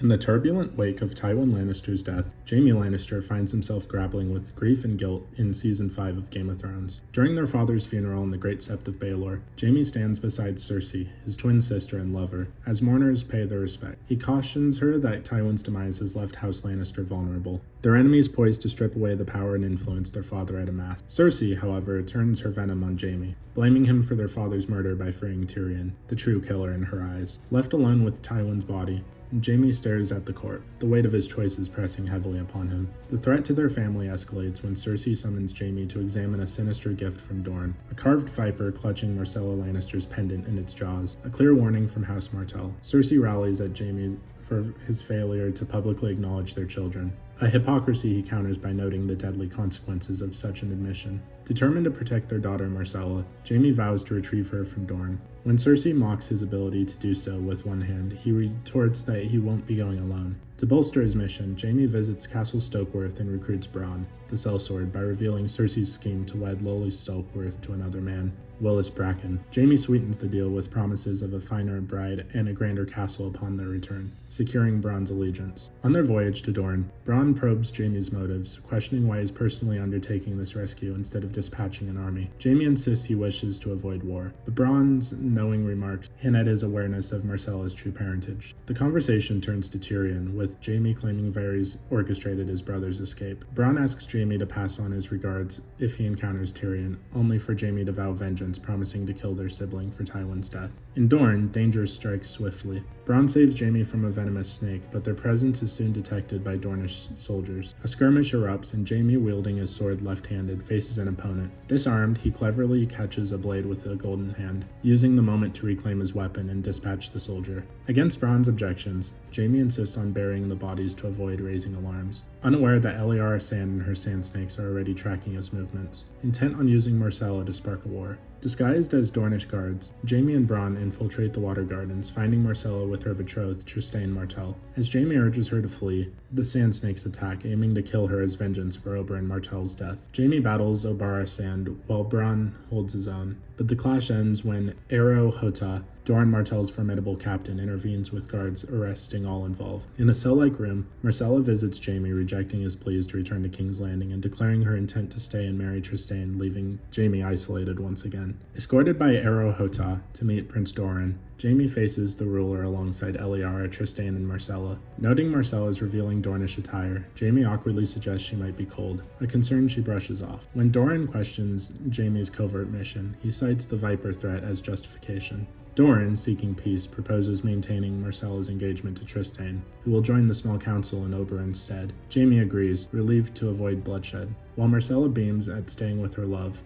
In the turbulent wake of Tywin Lannister's death, Jaime Lannister finds himself grappling with grief and guilt in Season 5 of Game of Thrones. During their father's funeral in the Great Sept of Baelor, Jaime stands beside Cersei, his twin sister and lover, as mourners pay their respect. He cautions her that Tywin's demise has left House Lannister vulnerable, their enemies poised to strip away the power and influence their father had amassed. Cersei, however, turns her venom on Jaime, blaming him for their father's murder by freeing Tyrion, the true killer in her eyes. Left alone with Tywin's body, Jaime stares at the court, the weight of his choices pressing heavily upon him. The threat to their family escalates when Cersei summons Jaime to examine a sinister gift from Dorne, a carved viper clutching Myrcella Lannister's pendant in its jaws, a clear warning from House Martell. Cersei rallies at Jaime for his failure to publicly acknowledge their children, a hypocrisy he counters by noting the deadly consequences of such an admission. Determined to protect their daughter Myrcella, Jaime vows to retrieve her from Dorne. When Cersei mocks his ability to do so with one hand, he retorts that he won't be going alone. To bolster his mission, Jaime visits Castle Stokeworth and recruits Bronn, the sellsword, by revealing Cersei's scheme to wed Lolly Stokeworth to another man, Willis Bracken. Jaime sweetens the deal with promises of a finer bride and a grander castle upon their return, securing Bronn's allegiance. On their voyage to Dorne, Bronn probes Jaime's motives, questioning why he's personally undertaking this rescue instead of dispatching an army. Jaime insists he wishes to avoid war, but Bronn's knowing remarks hint at his awareness of Myrcella's true parentage. The conversation turns to Tyrion, with Jaime claiming Varys orchestrated his brother's escape. Bronn asks Jaime to pass on his regards if he encounters Tyrion, only for Jaime to vow vengeance, promising to kill their sibling for Tywin's death. In Dorne, danger strikes swiftly. Bronn saves Jaime from a venomous snake, but their presence is soon detected by Dornish soldiers. A skirmish erupts, and Jaime, wielding his sword left-handed, faces an opponent. Disarmed, he cleverly catches a blade with a golden hand, using the moment to reclaim his weapon and dispatch the soldier. Against Bronn's objections, Jaime insists on burying the bodies to avoid raising alarms, unaware that Eliara Sand and her sand snakes are already tracking his movements, intent on using Myrcella to spark a war. Disguised as Dornish guards, Jaime and Bronn infiltrate the Water Gardens, finding Myrcella with her betrothed Trystane Martell. As Jaime urges her to flee, the Sand Snakes attack, aiming to kill her as vengeance for Oberyn Martell's death. Jaime battles Obara Sand while Bronn holds his own, but the clash ends when Ero Hota, Doran Martell's formidable captain, intervenes with guards, arresting all involved. In a cell-like room, Myrcella visits Jaime, rejecting his pleas to return to King's Landing and declaring her intent to stay and marry Trystane, leaving Jaime isolated once again. Escorted by Ero Hota to meet Prince Doran, Jaime faces the ruler alongside Eliara, Trystane, and Myrcella. Noting Myrcella's revealing Dornish attire, Jaime awkwardly suggests she might be cold, a concern she brushes off. When Doran questions Jaime's covert mission, he cites the Viper threat as justification. Doran, seeking peace, proposes maintaining Myrcella's engagement to Trystane, who will join the small council in Oberyn's stead. Jaime agrees, relieved to avoid bloodshed, while Myrcella beams at staying with her love.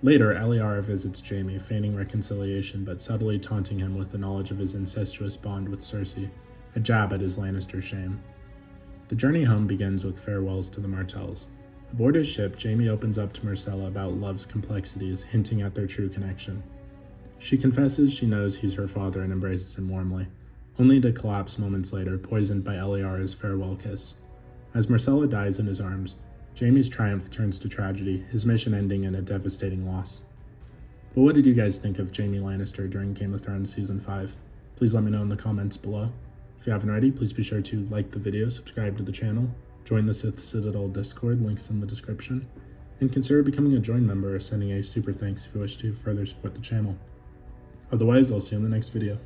Later, Eliara visits Jaime, feigning reconciliation but subtly taunting him with the knowledge of his incestuous bond with Cersei, a jab at his Lannister shame. The journey home begins with farewells to the Martells. Aboard his ship, Jaime opens up to Myrcella about love's complexities, hinting at their true connection. She confesses she knows he's her father and embraces him warmly, only to collapse moments later, poisoned by Eliara's farewell kiss. As Myrcella dies in his arms, Jaime's triumph turns to tragedy, his mission ending in a devastating loss. But what did you guys think of Jaime Lannister during Game of Thrones Season 5? Please let me know in the comments below. If you haven't already, please be sure to like the video, subscribe to the channel, join the Sith Citadel Discord, links in the description, and consider becoming a join member or sending a super thanks if you wish to further support the channel. Otherwise, I'll see you in the next video.